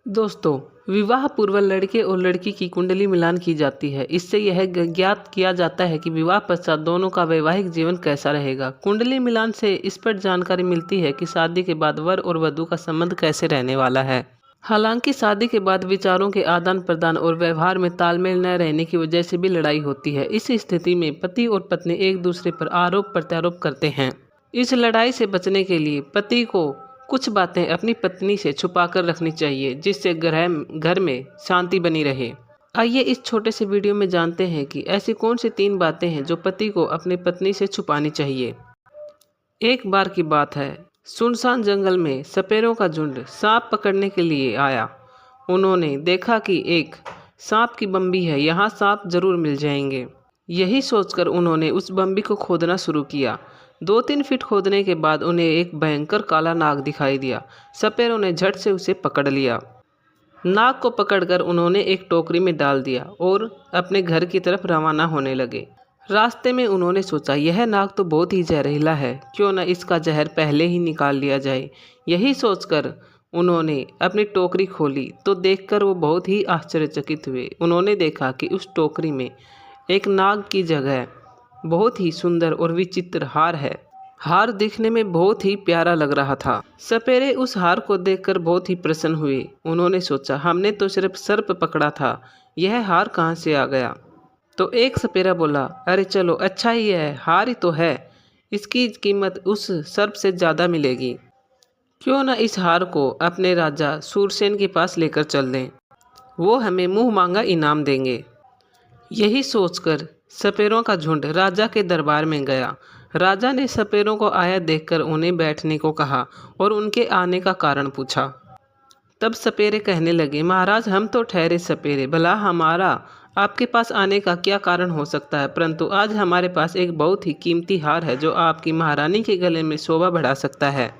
दोस्तों, विवाह पूर्व लड़के और लड़की की कुंडली मिलान की जाती है। इससे यह ज्ञात किया जाता है कि विवाह पश्चात दोनों का वैवाहिक जीवन कैसा रहेगा। कुंडली मिलान से इस पर जानकारी मिलती है कि शादी के बाद वर और वधू का संबंध कैसे रहने वाला है। हालांकि शादी के बाद विचारों के आदान प्रदान और व्यवहार में तालमेल न रहने की वजह से भी लड़ाई होती है। इस स्थिति में पति और पत्नी एक दूसरे पर आरोप प्रत्यारोप करते हैं। इस लड़ाई से बचने के लिए पति को कुछ बातें अपनी पत्नी से छुपा कर रखनी चाहिए, जिससे घर में शांति बनी रहे। आइए इस छोटे से वीडियो में जानते हैं कि ऐसी कौन सी 3 बातें हैं जो पति को अपनी पत्नी से छुपानी चाहिए। एक बार की बात है, सुनसान जंगल में सपेरों का झुंड सांप पकड़ने के लिए आया। उन्होंने देखा कि एक सांप की बम्बी है, यहाँ सांप जरूर मिल जाएंगे। यही सोचकर उन्होंने उस बम्बी को खोदना शुरू किया। 2-3 फीट खोदने के बाद उन्हें एक भयंकर काला नाग दिखाई दिया। सपेरों ने झट से उसे पकड़ लिया। नाग को पकड़कर उन्होंने एक टोकरी में डाल दिया और अपने घर की तरफ रवाना होने लगे। रास्ते में उन्होंने सोचा, यह नाग तो बहुत ही जहरीला है, क्यों न इसका जहर पहले ही निकाल लिया जाए। यही सोचकर उन्होंने अपनी टोकरी खोली तो देखकर वो बहुत ही आश्चर्यचकित हुए। उन्होंने देखा कि उस टोकरी में एक नाग की जगह बहुत ही सुंदर और विचित्र हार है। हार दिखने में बहुत ही प्यारा लग रहा था। सपेरे उस हार को देखकर बहुत ही प्रसन्न हुए। उन्होंने सोचा, हमने तो सिर्फ सर्प पकड़ा था, यह हार कहाँ से आ गया। तो एक सपेरा बोला, अरे चलो अच्छा ही है, हार ही तो है, इसकी कीमत उस सर्प से ज़्यादा मिलेगी। क्यों न इस हार को अपने राजा सूरसेन के पास लेकर चल दें, वो हमें मुँह मांगा इनाम देंगे। यही सोचकर सपेरों का झुंड राजा के दरबार में गया। राजा ने सपेरों को आया देखकर उन्हें बैठने को कहा और उनके आने का कारण पूछा। तब सपेरे कहने लगे, महाराज हम तो ठहरे सपेरे, भला हमारा आपके पास आने का क्या कारण हो सकता है, परंतु आज हमारे पास एक बहुत ही कीमती हार है जो आपकी महारानी के गले में शोभा बढ़ा सकता है।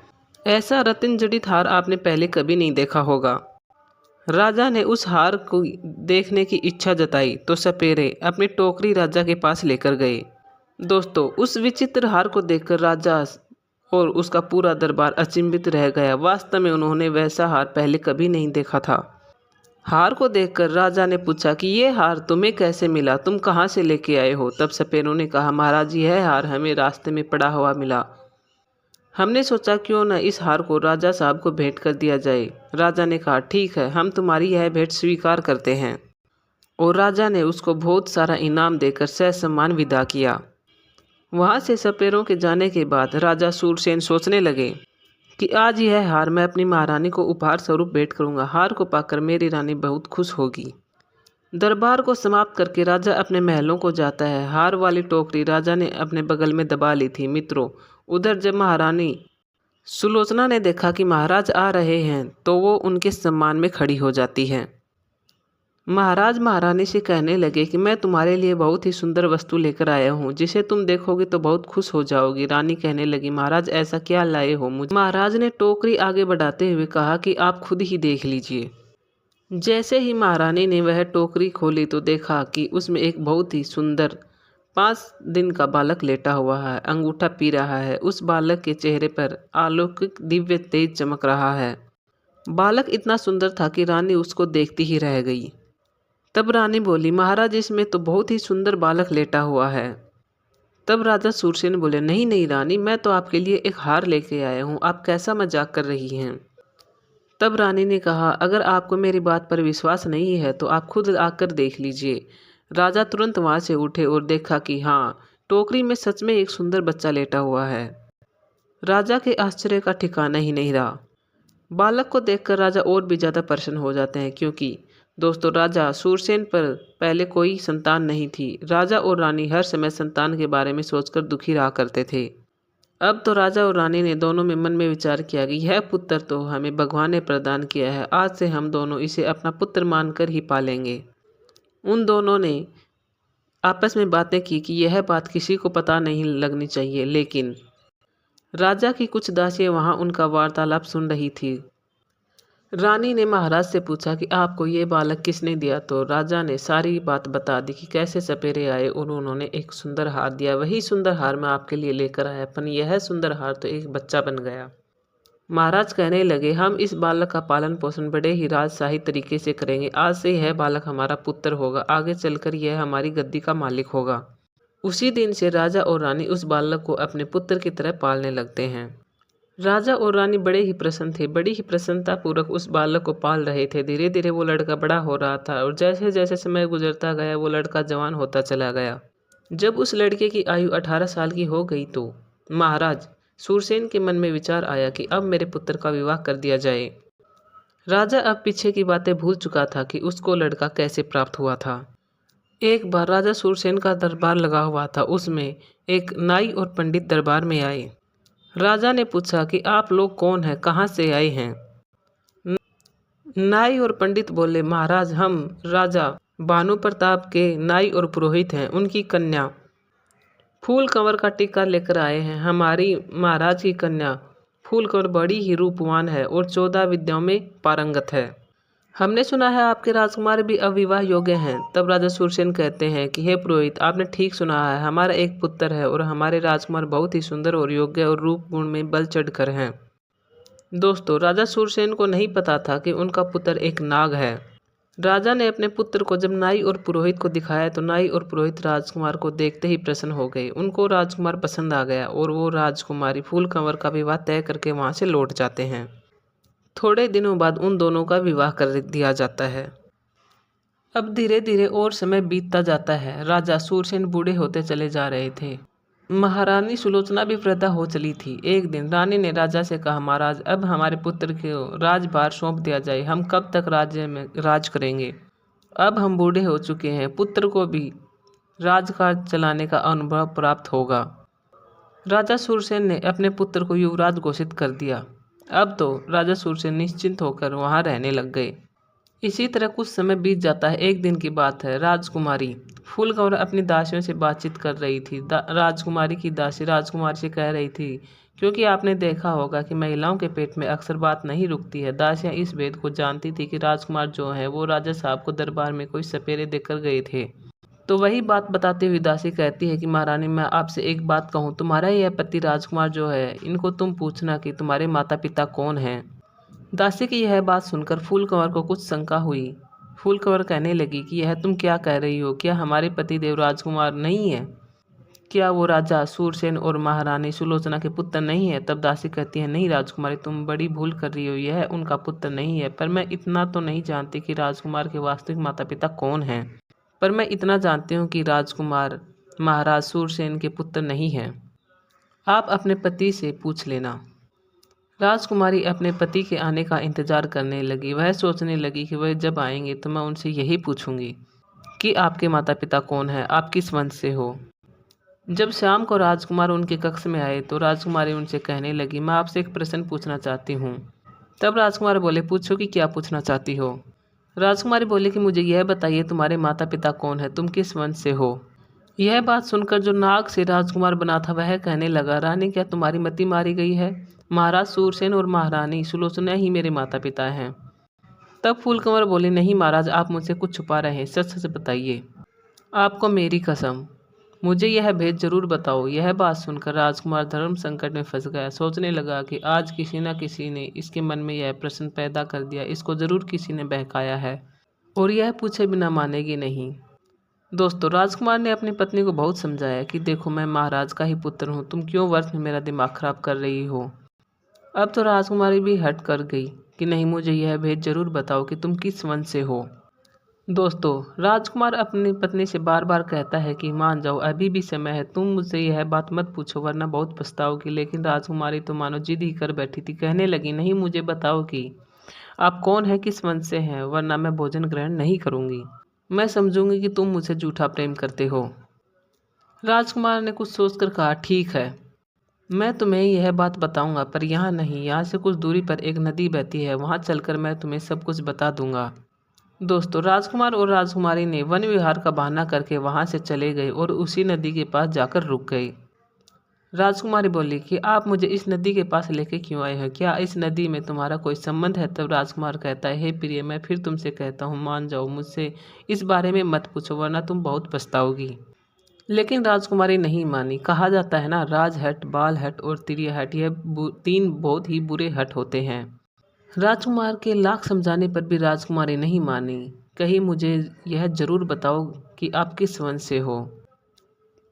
ऐसा रत्न जड़ित हार आपने पहले कभी नहीं देखा होगा। राजा ने उस हार को देखने की इच्छा जताई तो सपेरे अपनी टोकरी राजा के पास लेकर गए। दोस्तों, उस विचित्र हार को देखकर राजा और उसका पूरा दरबार अचंभित रह गया। वास्तव में उन्होंने वैसा हार पहले कभी नहीं देखा था। हार को देखकर राजा ने पूछा कि ये हार तुम्हें कैसे मिला, तुम कहाँ से लेके आए हो। तब सपेरों ने कहा, महाराज यह हार हमें रास्ते में पड़ा हुआ मिला, हमने सोचा क्यों न इस हार को राजा साहब को भेंट कर दिया जाए। राजा ने कहा, ठीक है, हम तुम्हारी यह भेंट स्वीकार करते हैं। और राजा ने उसको बहुत सारा इनाम देकर ससम्मान विदा किया। वहाँ से सपेरों के जाने के बाद राजा सूरसेन सोचने लगे कि आज यह हार मैं अपनी महारानी को उपहार स्वरूप भेंट करूँगा। हार को पाकर मेरी रानी बहुत खुश होगी। दरबार को समाप्त करके राजा अपने महलों को जाता है। हार वाली टोकरी राजा ने अपने बगल में दबा ली थी। मित्रों, उधर जब महारानी सुलोचना ने देखा कि महाराज आ रहे हैं तो वो उनके सम्मान में खड़ी हो जाती है। महाराज महारानी से कहने लगे कि मैं तुम्हारे लिए बहुत ही सुंदर वस्तु लेकर आया हूँ, जिसे तुम देखोगे तो बहुत खुश हो जाओगी। रानी कहने लगी, महाराज ऐसा क्या लाए हो मुझे। महाराज ने टोकरी आगे बढ़ाते हुए कहा कि आप खुद ही देख लीजिए। जैसे ही महारानी ने वह टोकरी खोली तो देखा कि उसमें एक बहुत ही सुंदर 5 दिन का बालक लेटा हुआ है, अंगूठा पी रहा है। उस बालक के चेहरे पर अलौकिक दिव्य तेज चमक रहा है। बालक इतना सुंदर था कि रानी उसको देखती ही रह गई। तब रानी बोली, महाराज इसमें तो बहुत ही सुंदर बालक लेटा हुआ है। तब राजा सूरसेन बोले, नहीं नहीं रानी, मैं तो आपके लिए एक हार लेके आया हूँ, आप कैसा मजाक कर रही हैं। तब रानी ने कहा, अगर आपको मेरी बात पर विश्वास नहीं है तो आप खुद आकर देख लीजिए। राजा तुरंत वहाँ से उठे और देखा कि हाँ, टोकरी में सच में एक सुंदर बच्चा लेटा हुआ है। राजा के आश्चर्य का ठिकाना ही नहीं रहा। बालक को देखकर राजा और भी ज़्यादा प्रसन्न हो जाते हैं, क्योंकि दोस्तों राजा सूरसेन पर पहले कोई संतान नहीं थी। राजा और रानी हर समय संतान के बारे में सोचकर दुखी रहा करते थे। अब तो राजा और रानी ने दोनों में मन में विचार किया कि यह पुत्र तो हमें भगवान ने प्रदान किया है, आज से हम दोनों इसे अपना पुत्र मानकर ही पालेंगे। उन दोनों ने आपस में बातें की कि यह बात किसी को पता नहीं लगनी चाहिए, लेकिन राजा की कुछ दासियां वहां उनका वार्तालाप सुन रही थी। रानी ने महाराज से पूछा कि आपको ये बालक किसने दिया, तो राजा ने सारी बात बता दी कि कैसे सपेरे आए और उन्होंने एक सुंदर हार दिया। वही सुंदर हार मैं आपके लिए लेकर आया, पर यह सुंदर हार तो एक बच्चा बन गया। महाराज कहने लगे, हम इस बालक का पालन पोषण बड़े ही राजशाही तरीके से करेंगे। आज से यह बालक हमारा पुत्र होगा, आगे चलकर यह हमारी गद्दी का मालिक होगा। उसी दिन से राजा और रानी उस बालक को अपने पुत्र की तरह पालने लगते हैं। राजा और रानी बड़े ही प्रसन्न थे, बड़ी ही प्रसन्नता पूर्वक उस बालक को पाल रहे थे। धीरे धीरे वो लड़का बड़ा हो रहा था और जैसे जैसे समय गुजरता गया वो लड़का जवान होता चला गया। जब उस लड़के की आयु 18 साल की हो गई तो महाराज सूरसेन के मन में विचार आया कि अब मेरे पुत्र का विवाह कर दिया जाए। राजा अब पीछे की बातें भूल चुका था कि उसको लड़का कैसे प्राप्त हुआ था। एक बार राजा सूरसेन का दरबार लगा हुआ था, उसमें एक नाई और पंडित दरबार में आए। राजा ने पूछा कि आप लोग कौन हैं, कहाँ से आए हैं। नाई और पंडित बोले, महाराज हम राजा भानु प्रताप के नाई और पुरोहित हैं, उनकी कन्या फूल कंवर का टीका लेकर आए हैं। हमारी महाराज की कन्या फूल कंवर बड़ी ही रूपवान है और 14 विद्याओं में पारंगत है। हमने सुना है आपके राजकुमार भी अविवाह योग्य हैं। तब राजा सूरसेन कहते हैं कि हे पुरोहित, आपने ठीक सुना है, हमारा एक पुत्र है और हमारे राजकुमार बहुत ही सुंदर और योग्य और रूप गुण में बल चढ़कर हैं। दोस्तों, राजा सूरसेन को नहीं पता था कि उनका पुत्र एक नाग है। राजा ने अपने पुत्र को जब नाई और पुरोहित को दिखाया तो नाई और पुरोहित राजकुमार को देखते ही प्रसन्न हो गए। उनको राजकुमार पसंद आ गया और वो राजकुमारी फूल कंवर का विवाह तय करके वहाँ से लौट जाते हैं। थोड़े दिनों बाद उन दोनों का विवाह कर दिया जाता है। अब धीरे धीरे और समय बीतता जाता है। राजा सूरसेन बूढ़े होते चले जा रहे थे। महारानी सुलोचना भी वृद्धा हो चली थी। एक दिन रानी ने राजा से कहा, महाराज अब हमारे पुत्र को राजभार सौंप दिया जाए, हम कब तक राज्य में राज करेंगे। अब हम बूढ़े हो चुके हैं, पुत्र को भी राजकाज चलाने का अनुभव प्राप्त होगा। राजा सूरसेन ने अपने पुत्र को युवराज घोषित कर दिया। अब तो राजा सूरसेन निश्चिंत होकर वहाँ रहने लग गए। इसी तरह कुछ समय बीत जाता है। एक दिन की बात है, राजकुमारी फूल कंवर अपनी दासियों से बातचीत कर रही थी। राजकुमारी की दासी राजकुमार से कह रही थी, क्योंकि आपने देखा होगा कि महिलाओं के पेट में अक्सर बात नहीं रुकती है। दासियां इस भेद को जानती थी कि राजकुमार जो है वो राजा साहब को दरबार में कोई सपेरे देकर गए थे। तो वही बात बताते हुए दासी कहती है कि महारानी, मैं आपसे एक बात कहूँ, तुम्हारा यह पति राजकुमार जो है, इनको तुम पूछना कि तुम्हारे माता पिता कौन हैं। दासी की यह बात सुनकर फूल कंवर को कुछ शंका हुई। फूल कंवर कहने लगी कि यह तुम क्या कह रही हो, क्या हमारे पति देव राजकुमार नहीं है? क्या वो राजा सूरसेन और महारानी सुलोचना के पुत्र नहीं है? तब दासी कहती है, नहीं राजकुमारी, तुम बड़ी भूल कर रही हो, यह उनका पुत्र नहीं है। पर मैं इतना तो नहीं जानती कि राजकुमार के वास्तविक माता पिता कौन हैं। पर मैं इतना जानती हूँ कि राजकुमार महाराज सूरसेन के पुत्र नहीं हैं। आप अपने पति से पूछ लेना। राजकुमारी अपने पति के आने का इंतजार करने लगी। वह सोचने लगी कि वह जब आएंगे तो मैं उनसे यही पूछूंगी कि आपके माता पिता कौन है, आप किस वंश से हो। जब शाम को राजकुमार उनके कक्ष में आए तो राजकुमारी उनसे कहने लगी, मैं आपसे एक प्रश्न पूछना चाहती हूँ। तब राजकुमार बोले, पूछो कि क्या पूछना चाहती हो। राजकुमारी बोले कि मुझे यह बताइए, तुम्हारे माता पिता कौन है, तुम किस वंश से हो। यह बात सुनकर जो नाग से राजकुमार बना था वह कहने लगा, रानी क्या तुम्हारी मति मारी गई है? महाराज सूरसेन और महारानी सुलोचना ही मेरे माता पिता हैं। तब फूल कंवर बोले, नहीं महाराज, आप मुझसे कुछ छुपा रहे हैं, सच सच बताइए। आपको मेरी कसम, मुझे यह भेद जरूर बताओ। यह बात सुनकर राजकुमार धर्म संकट में फंस गया। सोचने लगा कि आज किसी न किसी ने इसके मन में यह प्रश्न पैदा कर दिया, इसको जरूर किसी ने बहकाया है और यह पूछे बिना मानेगी नहीं। दोस्तों, राजकुमार ने अपनी पत्नी को बहुत समझाया कि देखो, मैं महाराज का ही पुत्र हूँ, तुम क्यों व्यर्थ में मेरा दिमाग खराब कर रही हो। अब तो राजकुमारी भी हट कर गई कि नहीं, मुझे यह भेद जरूर बताओ कि तुम किस वंश से हो। दोस्तों, राजकुमार अपनी पत्नी से बार बार कहता है कि मान जाओ, अभी भी समय है, तुम मुझसे यह बात मत पूछो वरना बहुत पछताओगी। लेकिन राजकुमारी तो मानो जिद ही कर बैठी थी, कहने लगी, नहीं, मुझे बताओ कि आप कौन हैं, किस वंश से हैं, वरना मैं भोजन ग्रहण नहीं करूँगी। मैं समझूंगी कि तुम मुझसे झूठा प्रेम करते हो। राजकुमार ने कुछ सोचकर कहा, ठीक है, मैं तुम्हें यह बात बताऊंगा, पर यहाँ नहीं, यहाँ से कुछ दूरी पर एक नदी बहती है, वहाँ चलकर मैं तुम्हें सब कुछ बता दूंगा। दोस्तों, राजकुमार और राजकुमारी ने वन विहार का बहाना करके वहाँ से चले गए और उसी नदी के पास जाकर रुक गए। राजकुमारी बोली कि आप मुझे इस नदी के पास लेके क्यों आए हो, क्या इस नदी में तुम्हारा कोई संबंध है। तब राजकुमार कहता है, हे प्रिय, मैं फिर तुमसे कहता हूँ, मान जाओ, मुझसे इस बारे में मत पूछो वरना तुम बहुत पछताओगी। लेकिन राजकुमारी नहीं मानी। कहा जाता है ना, राज हट, बाल हट और तिरिय हट, यह तीन बहुत ही बुरे हट होते हैं। राजकुमार के लाख समझाने पर भी राजकुमारी नहीं मानी। कहीं मुझे यह जरूर बताओ कि आप किस वंश से हो।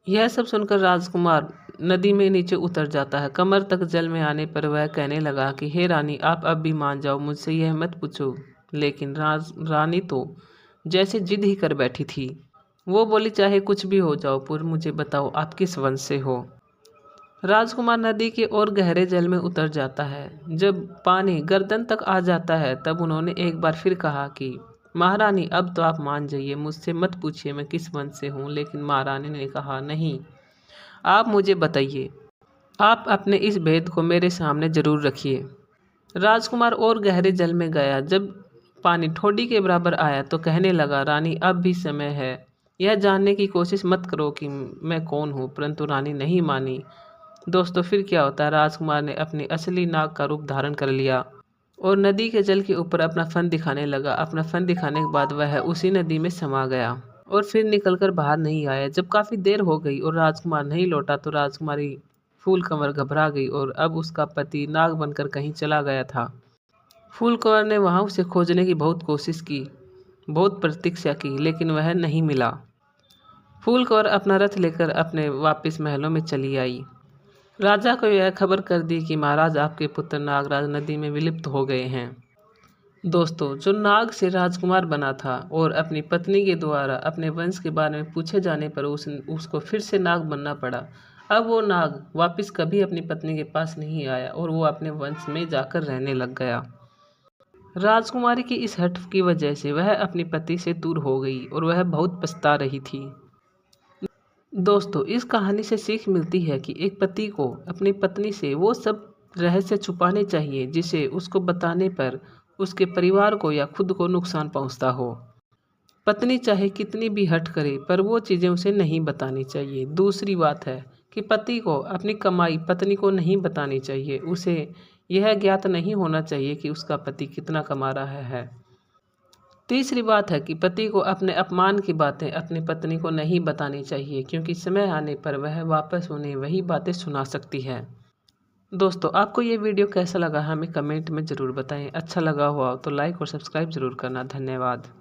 यह सब सुनकर राजकुमार नदी में नीचे उतर जाता है। कमर तक जल में आने पर वह कहने लगा कि हे रानी, आप अब भी मान जाओ, मुझसे यह मत पूछो। लेकिन रानी तो जैसे जिद ही कर बैठी थी। वो बोली, चाहे कुछ भी हो जाओ, पर मुझे बताओ आप किस वंश से हो। राजकुमार नदी के और गहरे जल में उतर जाता है। जब पानी गर्दन तक आ जाता है तब उन्होंने एक बार फिर कहा कि महारानी, अब तो आप मान जाइए, मुझसे मत पूछिए मैं किस वंश से हूँ। लेकिन महारानी ने कहा, नहीं, आप मुझे बताइए, आप अपने इस भेद को मेरे सामने जरूर रखिए। राजकुमार और गहरे जल में गया। जब पानी ठोडी के बराबर आया तो कहने लगा, रानी, अब भी समय है, यह जानने की कोशिश मत करो कि मैं कौन हूँ। परंतु रानी नहीं मानी। दोस्तों, फिर क्या होता है, राजकुमार ने अपनी असली नाग का रूप धारण कर लिया और नदी के जल के ऊपर अपना फन दिखाने लगा। अपना फन दिखाने के बाद वह उसी नदी में समा गया और फिर निकलकर बाहर नहीं आया। जब काफ़ी देर हो गई और राजकुमार नहीं लौटा तो राजकुमारी फूल कंवर घबरा गई और अब उसका पति नाग बनकर कहीं चला गया था। फूल कंवर ने वहाँ उसे खोजने की बहुत कोशिश की, बहुत प्रतीक्षा की, लेकिन वह नहीं मिला। फूल कंवर अपना रथ लेकर अपने वापस महलों में चली आई। राजा को यह खबर कर दी कि महाराज, आपके पुत्र नागराज नदी में विलुप्त हो गए हैं। दोस्तों, जो नाग से राजकुमार बना था और अपनी पत्नी के द्वारा अपने वंश के बारे में पूछे जाने पर उसको फिर से नाग बनना पड़ा। अब वो नाग वापस कभी अपनी पत्नी के पास नहीं आया और वो अपने वंश में जाकर रहने लग गया। राजकुमारी की इस हठ की वजह से वह अपनी पति से दूर हो गई और वह बहुत पछता रही थी। दोस्तों, इस कहानी से सीख मिलती है कि एक पति को अपनी पत्नी से वो सब रहस्य छुपाने चाहिए जिसे उसको बताने पर उसके परिवार को या खुद को नुकसान पहुंचता हो। पत्नी चाहे कितनी भी हट करे पर वो चीज़ें उसे नहीं बतानी चाहिए। दूसरी बात है कि पति को अपनी कमाई पत्नी को नहीं बतानी चाहिए। उसे यह ज्ञात नहीं होना चाहिए कि उसका पति कितना कमा रहा है। तीसरी बात है कि पति को अपने अपमान की बातें अपनी पत्नी को नहीं बतानी चाहिए, क्योंकि समय आने पर वह वापस उन्हें वही बातें सुना सकती है। दोस्तों, आपको ये वीडियो कैसा लगा हमें कमेंट में ज़रूर बताएं। अच्छा लगा हुआ तो लाइक और सब्सक्राइब ज़रूर करना। धन्यवाद।